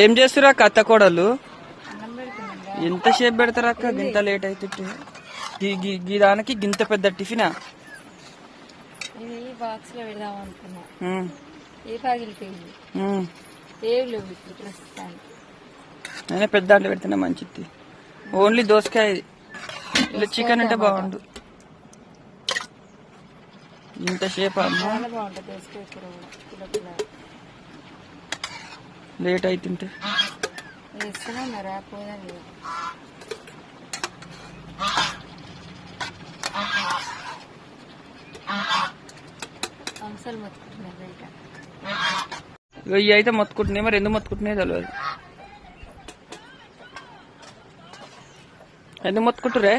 ఏం చేస్తురా అత్త కోడలు? ఎంతసేపు పెడతారా అక్క? గింత లేట్ అవుతుంటే గీ దానికి గింత పెద్ద టిఫినా? ఇది బాక్స్ లో పెడదాం అనుకున్నా. ఏ పగిలిపోయింది. ఏం లేవు ఇప్పుడు ప్రస్తుతానికి. నేనే పెద్ద దాంట్లో పెడితేనే మంచిది. ఓన్లీ దోసకాయ. ఇలా చికెన్ అంటే బాగుండు. ఇంతసేపు అమ్మా బాగుంటుంది దోసకాయ కూర కూడా. లేట్ అవుతుంటే వేస్తూనే ఉన్నారా? పోదా లేదు. కంసాలు మొత్తుకుంటున్నారు బయట. ఇవి అయితే మొత్తుకుంటున్నాయి, మరి ఎందుకు మొత్తుకుంటున్నాయి తెలియదు. ఎందుకు మొత్తుకుంటురే?